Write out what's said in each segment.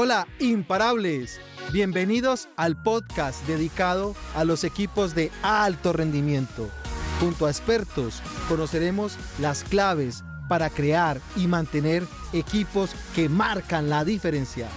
Hola, imparables. Bienvenidos al podcast dedicado a los equipos de alto rendimiento. Junto a expertos conoceremos las claves para crear y mantener equipos que marcan la diferencia.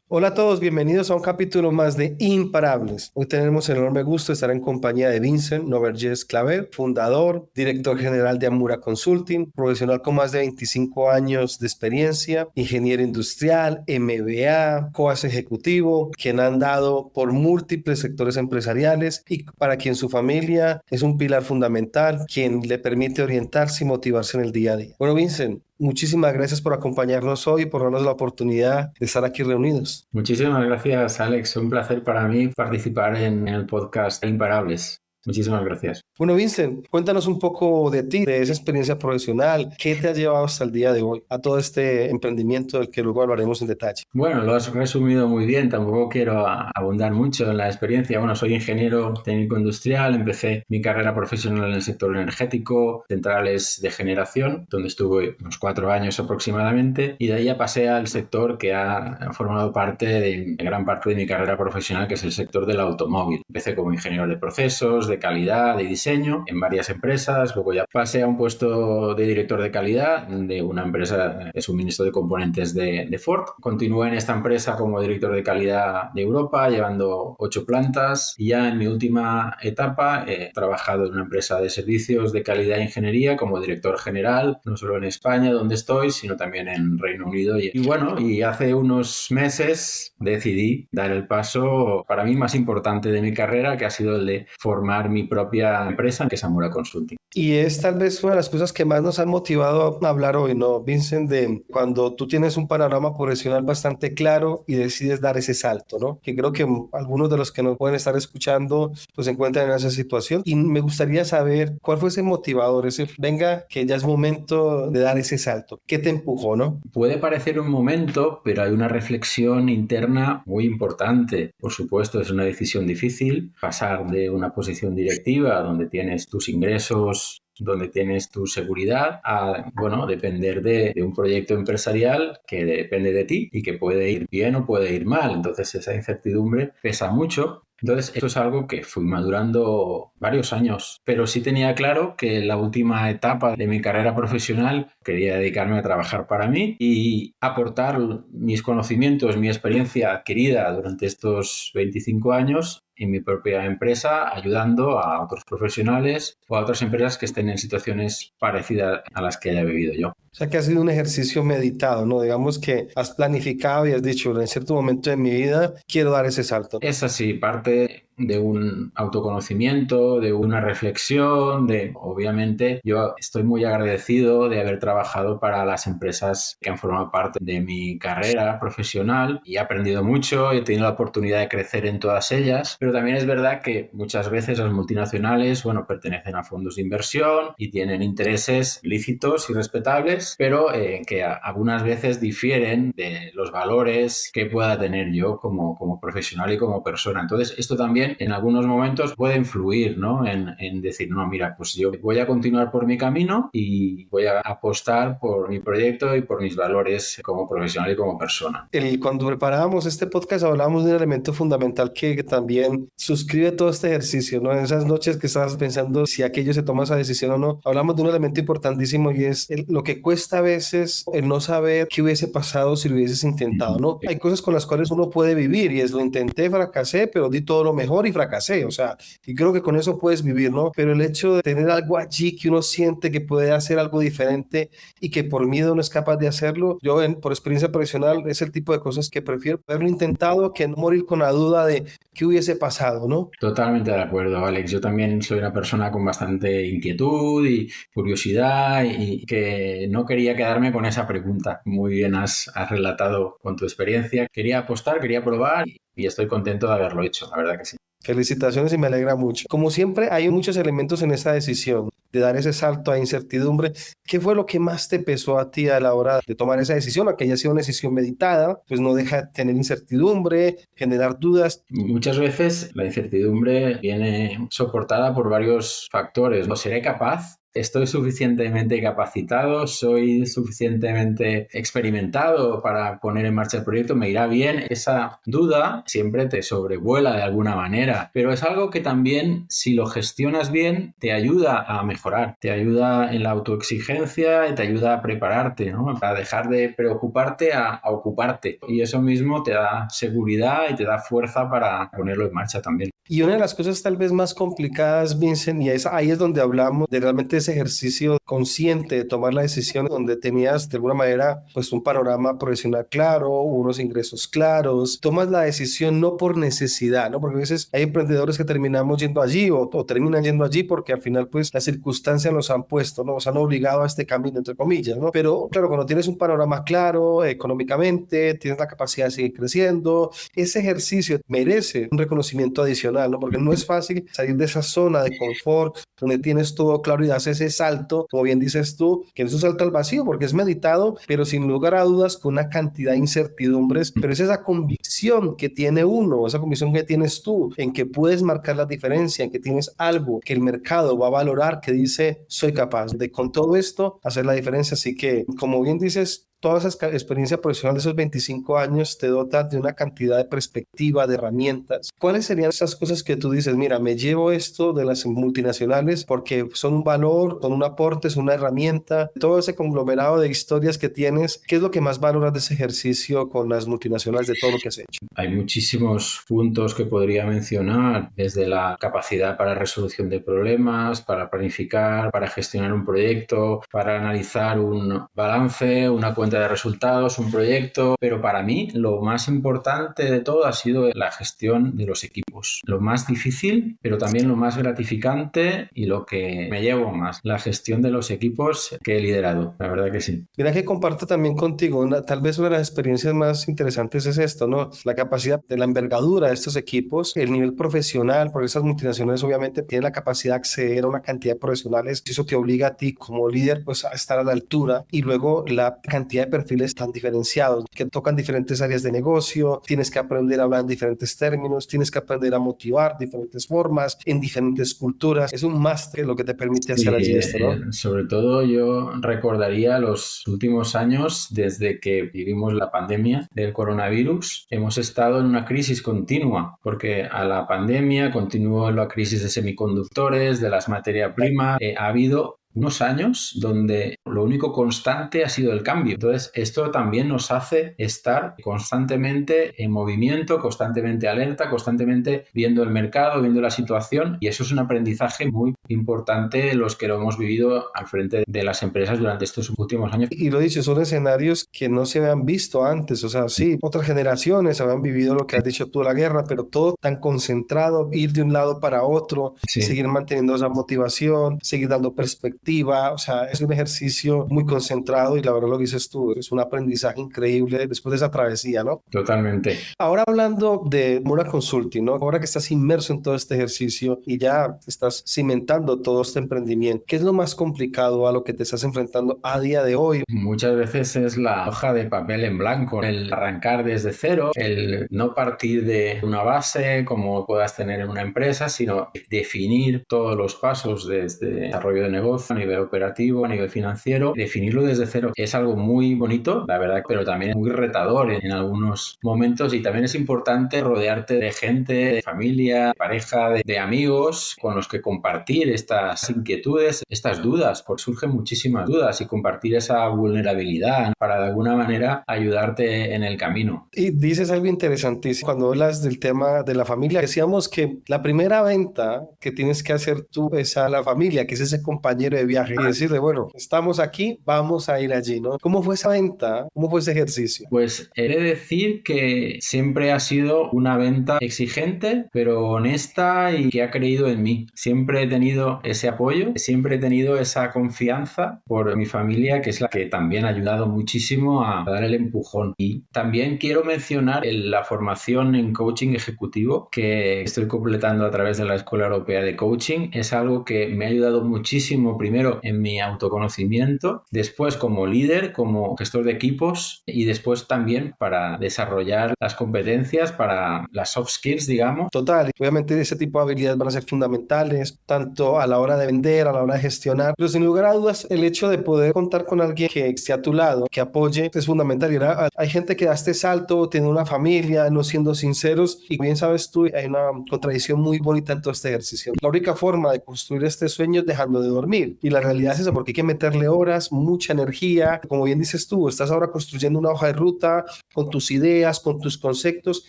Hola a todos, bienvenidos a un capítulo más de Imparables. Hoy tenemos el enorme gusto de estar en compañía de Vincent Noverges Claver, fundador, director general de Amura Consulting, profesional con más de 25 años de experiencia, ingeniero industrial, MBA, coach ejecutivo, quien ha andado por múltiples sectores empresariales y para quien su familia es un pilar fundamental, quien le permite orientarse y motivarse en el día a día. Bueno, Vincent, muchísimas gracias por acompañarnos hoy y por darnos la oportunidad de estar aquí reunidos. Muchísimas gracias, Alex. Un placer para mí participar en el podcast Imparables. Muchísimas gracias. Bueno, Vincent, cuéntanos un poco de ti, de esa experiencia profesional. ¿Qué te ha llevado hasta el día de hoy a todo este emprendimiento del que luego hablaremos en detalle? Bueno, lo has resumido muy bien. Tampoco quiero abundar mucho en la experiencia. Bueno, soy ingeniero técnico industrial. Empecé mi carrera profesional en el sector energético, centrales de generación, donde estuve unos 4 años aproximadamente. Y de ahí ya pasé al sector que ha formado parte de gran parte de mi carrera profesional, que es el sector del automóvil. Empecé como ingeniero de procesos, de calidad, de diseño en varias empresas. Luego ya pasé a un puesto de director de calidad de una empresa de suministro de componentes de Ford. Continué en esta empresa como director de calidad de Europa, llevando 8 plantas. Y ya en mi última etapa he trabajado en una empresa de servicios de calidad e ingeniería como director general, no solo en España, donde estoy, sino también en Reino Unido. Y hace unos meses decidí dar el paso para mí más importante de mi carrera, que ha sido el de formar mi propia empresa, que es Amura Consulting. Y es tal vez una de las cosas que más nos han motivado a hablar hoy, ¿no, Vincent? De cuando tú tienes un panorama profesional bastante claro y decides dar ese salto, ¿no? Que creo que algunos de los que nos pueden estar escuchando pues se encuentran en esa situación. Y me gustaría saber cuál fue ese motivador, venga, que ya es momento de dar ese salto. ¿Qué te empujó, no? Puede parecer un momento, pero hay una reflexión interna muy importante. Por supuesto, es una decisión difícil pasar de una posición directiva donde tienes tus ingresos, donde tienes tu seguridad, a, depender de un proyecto empresarial que depende de ti y que puede ir bien o puede ir mal. Entonces esa incertidumbre pesa mucho. Entonces esto es algo que fui madurando varios años, pero sí tenía claro que en la última etapa de mi carrera profesional quería dedicarme a trabajar para mí y aportar mis conocimientos, mi experiencia adquirida durante estos 25 años en mi propia empresa, ayudando a otros profesionales o a otras empresas que estén en situaciones parecidas a las que haya vivido yo. O sea que ha sido un ejercicio meditado, ¿no? Digamos que has planificado y has dicho, en cierto momento de mi vida quiero dar ese salto. Es así, parte de un autoconocimiento, de una reflexión, obviamente yo estoy muy agradecido de haber trabajado para las empresas que han formado parte de mi carrera profesional y he aprendido mucho, he tenido la oportunidad de crecer en todas ellas, pero también es verdad que muchas veces las multinacionales, pertenecen a fondos de inversión y tienen intereses lícitos y respetables, pero que algunas veces difieren de los valores que pueda tener yo como profesional y como persona. Entonces, esto también en algunos momentos puede influir, ¿no? En decir, no, mira, pues yo voy a continuar por mi camino y voy a apostar por mi proyecto y por mis valores como profesional y como persona. Cuando preparábamos este podcast hablábamos de un elemento fundamental que también suscribe todo este ejercicio, ¿no? En esas noches que estabas pensando si aquello se toma esa decisión o no, hablamos de un elemento importantísimo y es lo que cuesta a veces el no saber qué hubiese pasado si lo hubieses intentado, ¿no? Hay cosas con las cuales uno puede vivir y es lo intenté, fracasé, pero di todo lo mejor y fracasé, o sea, y creo que con eso puedes vivir, ¿no? Pero el hecho de tener algo allí que uno siente que puede hacer algo diferente y que por miedo no es capaz de hacerlo, yo por experiencia profesional es el tipo de cosas que prefiero haberlo intentado que no morir con la duda de qué hubiese pasado, ¿no? Totalmente de acuerdo, Alex. Yo también soy una persona con bastante inquietud y curiosidad y que no quería quedarme con esa pregunta. Muy bien has relatado con tu experiencia. Quería apostar, quería probar y estoy contento de haberlo hecho, la verdad que sí. Felicitaciones y me alegra mucho. Como siempre, hay muchos elementos en esta decisión. de dar ese salto a incertidumbre. ¿Qué fue lo que más te pesó a ti a la hora de tomar esa decisión? Aunque haya sido una decisión meditada, pues no deja de tener incertidumbre, generar dudas. Muchas veces la incertidumbre viene soportada por varios factores. ¿No seré capaz? ¿Estoy suficientemente capacitado? ¿Soy suficientemente experimentado para poner en marcha el proyecto? ¿Me irá bien? Esa duda siempre te sobrevuela de alguna manera, pero es algo que también, si lo gestionas bien, te ayuda a mejorar, te ayuda en la autoexigencia y te ayuda a prepararte, ¿no? Para dejar de preocuparte a ocuparte. Y eso mismo te da seguridad y te da fuerza para ponerlo en marcha también. Y una de las cosas tal vez más complicadas, Vincent, y ahí es donde hablamos de realmente ese ejercicio consciente de tomar la decisión, donde tenías de alguna manera pues un panorama profesional claro, unos ingresos claros, tomas la decisión no por necesidad, ¿no? Porque a veces hay emprendedores que terminamos yendo allí o terminan yendo allí porque al final pues las circunstancias nos han puesto, ¿no? Nos han obligado a este camino, entre comillas, ¿no? Pero claro, cuando tienes un panorama claro económicamente, tienes la capacidad de seguir creciendo, ese ejercicio merece un reconocimiento adicional, ¿no? Porque no es fácil salir de esa zona de confort donde tienes todo claro y das ese salto, como bien dices tú, que es un salto al vacío porque es meditado, pero sin lugar a dudas con una cantidad de incertidumbres, pero es esa convicción que tiene uno, esa convicción que tienes tú, en que puedes marcar la diferencia, en que tienes algo que el mercado va a valorar, que dice, soy capaz de con todo esto hacer la diferencia. Así que, como bien dices, toda esa experiencia profesional de esos 25 años te dota de una cantidad de perspectiva, de herramientas. ¿Cuáles serían esas cosas que tú dices, mira, me llevo esto de las multinacionales porque son un valor, son un aporte, son una herramienta? Todo ese conglomerado de historias que tienes, ¿qué es lo que más valoras de ese ejercicio con las multinacionales, de todo lo que has hecho? Hay muchísimos puntos que podría mencionar, desde la capacidad para resolución de problemas, para planificar, para gestionar un proyecto, para analizar un balance, una cuenta de resultados, un proyecto, pero para mí lo más importante de todo ha sido la gestión de los equipos. Lo más difícil, pero también lo más gratificante y lo que me llevo más, la gestión de los equipos que he liderado, la verdad que sí. Mira que comparto también contigo, tal vez una de las experiencias más interesantes es esto, ¿no? La capacidad de la envergadura de estos equipos, el nivel profesional, porque esas multinacionales obviamente tienen la capacidad de acceder a una cantidad de profesionales, y eso te obliga a ti como líder pues a estar a la altura, y luego la cantidad de perfiles tan diferenciados que tocan diferentes áreas de negocio, tienes que aprender a hablar en diferentes términos, tienes que aprender a motivar de diferentes formas, en diferentes culturas. Es un máster lo que te permite hacer allí esto, ¿no? Sobre todo yo recordaría los últimos años desde que vivimos la pandemia del coronavirus. Hemos estado en una crisis continua porque a la pandemia continuó la crisis de semiconductores, de las materias primas. Ha habido unos años donde lo único constante ha sido el cambio. Entonces, esto también nos hace estar constantemente en movimiento, constantemente alerta, constantemente viendo el mercado, viendo la situación, y eso es un aprendizaje muy importante los que lo hemos vivido al frente de las empresas durante estos últimos años. Y lo dicho, son escenarios que no se habían visto antes, o sea, sí, otras generaciones habían vivido lo que has dicho tú, la guerra, pero todo tan concentrado, ir de un lado para otro, Sí. seguir manteniendo esa motivación, seguir dando perspectiva, o sea, es un ejercicio muy concentrado y la verdad lo que dices tú, es un aprendizaje increíble después de esa travesía, ¿no? Totalmente. Ahora hablando de Mura Consulting, ¿no? Ahora que estás inmerso en todo este ejercicio y ya estás cimentando todo este emprendimiento, ¿qué es lo más complicado a lo que te estás enfrentando a día de hoy? Muchas veces es la hoja de papel en blanco, el arrancar desde cero, el no partir de una base como puedas tener en una empresa, sino definir todos los pasos desde desarrollo de negocio, a nivel operativo, a nivel financiero. Definirlo desde cero es algo muy bonito, la verdad, pero también es muy retador en algunos momentos, y también es importante rodearte de gente, de familia, de pareja, de amigos con los que compartir estas inquietudes, estas dudas, porque surgen muchísimas dudas, y compartir esa vulnerabilidad para de alguna manera ayudarte en el camino. Y dices algo interesantísimo cuando hablas del tema de la familia. Decíamos que la primera venta que tienes que hacer tú es a la familia, que es ese compañero de viaje, y decirle, bueno, estamos aquí, vamos a ir allí, ¿no? ¿Cómo fue esa venta? ¿Cómo fue ese ejercicio? Pues he de decir que siempre ha sido una venta exigente, pero honesta, y que ha creído en mí. Siempre he tenido ese apoyo, siempre he tenido esa confianza por mi familia, que es la que también ha ayudado muchísimo a dar el empujón. Y también quiero mencionar la formación en coaching ejecutivo que estoy completando a través de la Escuela Europea de Coaching. Es algo que me ha ayudado muchísimo, primero primero en mi autoconocimiento, después como líder, como gestor de equipos y después también para desarrollar las competencias, para las soft skills, digamos. Total, obviamente ese tipo de habilidades van a ser fundamentales, tanto a la hora de vender, a la hora de gestionar, pero sin lugar a dudas el hecho de poder contar con alguien que esté a tu lado, que apoye, es fundamental. Y ahora, hay gente que da este salto, tiene una familia, no siendo sinceros, y bien sabes tú, hay una contradicción muy bonita en todo este ejercicio. La única forma de construir este sueño es dejando de dormir, y la realidad es eso, porque hay que meterle horas, mucha energía, como bien dices tú, estás ahora construyendo una hoja de ruta con tus ideas, con tus conceptos,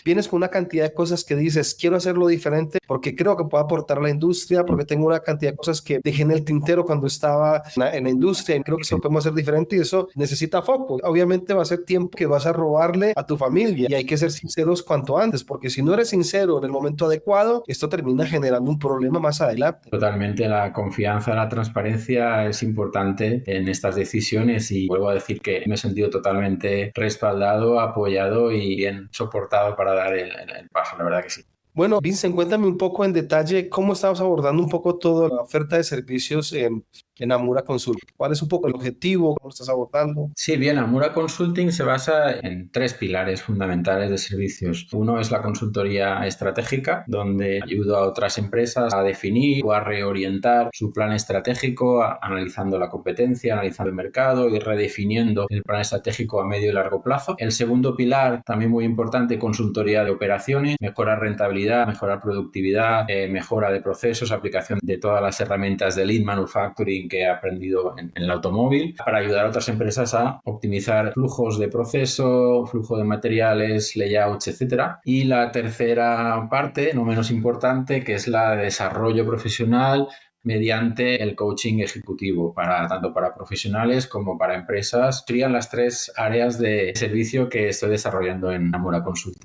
vienes con una cantidad de cosas que dices, quiero hacerlo diferente porque creo que puedo aportar a la industria, porque tengo una cantidad de cosas que dejé en el tintero cuando estaba en la industria y creo que eso lo podemos hacer diferente, y eso necesita foco. Obviamente va a ser tiempo que vas a robarle a tu familia y hay que ser sinceros cuanto antes, porque si no eres sincero en el momento adecuado, esto termina generando un problema más adelante. Totalmente, la confianza, la transparencia es importante en estas decisiones y vuelvo a decir que me he sentido totalmente respaldado, apoyado y bien soportado para dar el paso, la verdad que sí. Bueno, Vincent, cuéntame un poco en detalle cómo estabas abordando un poco toda la oferta de servicios en Amura Consult. ¿Cuál es un poco el objetivo? ¿Cómo lo estás abordando? Sí, bien, Amura Consulting se basa en 3 pilares fundamentales de servicios. Uno es la consultoría estratégica, donde ayudo a otras empresas a definir o a reorientar su plan estratégico, analizando la competencia, analizando el mercado y redefiniendo el plan estratégico a medio y largo plazo. El segundo pilar, también muy importante, consultoría de operaciones, mejorar rentabilidad, mejorar productividad, mejora de procesos, aplicación de todas las herramientas de Lean Manufacturing que he aprendido en el automóvil para ayudar a otras empresas a optimizar flujos de proceso, flujo de materiales, layouts, etc. Y la tercera parte, no menos importante, que es la de desarrollo profesional mediante el coaching ejecutivo, tanto para profesionales como para empresas. Serían las 3 áreas de servicio que estoy desarrollando en Amura Consulting.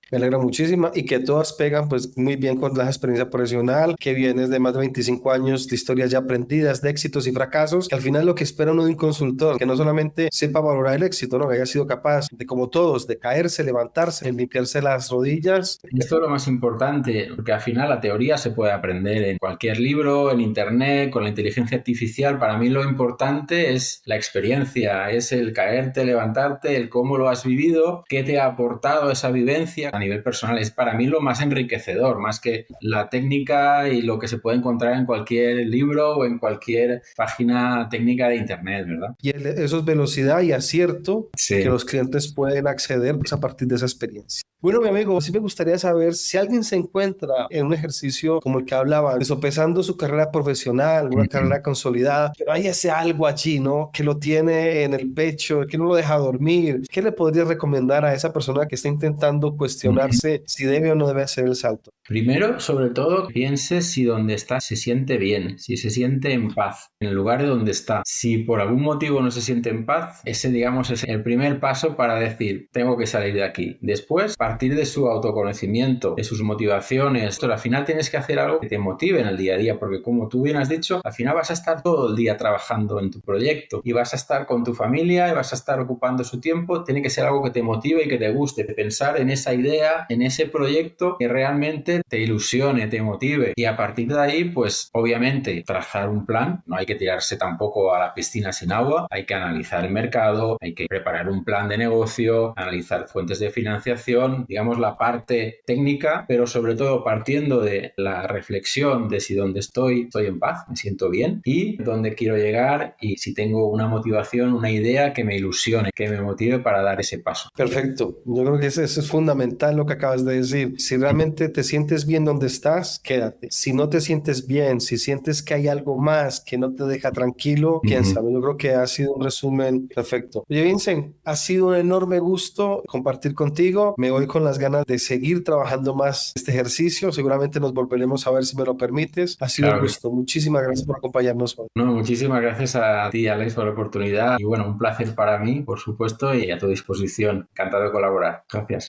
Me alegra muchísimo y que todas pegan pues muy bien con la experiencia profesional, que vienes de más de 25 años de historias ya aprendidas, de éxitos y fracasos, que al final lo que espera uno de un consultor, que no solamente sepa valorar el éxito, ¿no? Que haya sido capaz de, como todos, de caerse, levantarse, limpiarse las rodillas. Esto es lo más importante, porque al final la teoría se puede aprender en cualquier libro, en internet, con la inteligencia artificial. Para mí lo importante es la experiencia, es el caerte, levantarte, el cómo lo has vivido, qué te ha aportado esa vivencia. A nivel personal es para mí lo más enriquecedor, más que la técnica y lo que se puede encontrar en cualquier libro o en cualquier página técnica de internet, ¿verdad? Y eso es velocidad y acierto, sí, que los clientes pueden acceder pues, a partir de esa experiencia. Bueno, mi amigo, sí me gustaría saber si alguien se encuentra en un ejercicio como el que hablaba, sopesando su carrera profesional, una carrera consolidada, pero hay ese algo allí, ¿no? Que lo tiene en el pecho, que no lo deja dormir. ¿Qué le podría recomendar a esa persona que está intentando cuestionarse si debe o no debe hacer el salto? Primero, sobre todo, piense si donde está se siente bien, si se siente en paz, en el lugar de donde está. Si por algún motivo no se siente en paz, ese, digamos, es el primer paso para decir, tengo que salir de aquí. Después, partir de su autoconocimiento, de sus motivaciones. Al final tienes que hacer algo que te motive en el día a día, porque como tú bien has dicho, al final vas a estar todo el día trabajando en tu proyecto y vas a estar con tu familia y vas a estar ocupando su tiempo. Tiene que ser algo que te motive y que te guste. Pensar en esa idea, en ese proyecto que realmente te ilusione, te motive. Y a partir de ahí, pues obviamente trazar un plan. No hay que tirarse tampoco a la piscina sin agua. Hay que analizar el mercado, hay que preparar un plan de negocio, analizar fuentes de financiación, digamos la parte técnica, pero sobre todo partiendo de la reflexión de si donde estoy en paz, me siento bien y dónde quiero llegar y si tengo una motivación, una idea que me ilusione, que me motive para dar ese paso. Perfecto. Yo creo que eso es fundamental lo que acabas de decir. Si realmente te sientes bien donde estás, quédate. Si no te sientes bien, si sientes que hay algo más que no te deja tranquilo, piénsalo. Yo creo que ha sido un resumen perfecto. Oye, Vincent, ha sido un enorme gusto compartir contigo. Me voy con las ganas de seguir trabajando más este ejercicio. Seguramente nos volveremos a ver si me lo permites. Ha sido un gusto. Muchísimas gracias por acompañarnos hoy. No, muchísimas gracias a ti, Alex, por la oportunidad. Y bueno, un placer para mí, por supuesto, y a tu disposición. Encantado de colaborar. Gracias.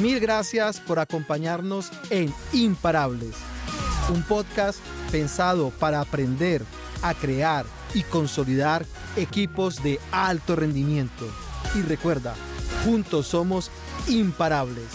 Mil gracias por acompañarnos en Imparables, un podcast pensado para aprender a crear y consolidar equipos de alto rendimiento. Y recuerda, juntos somos imparables.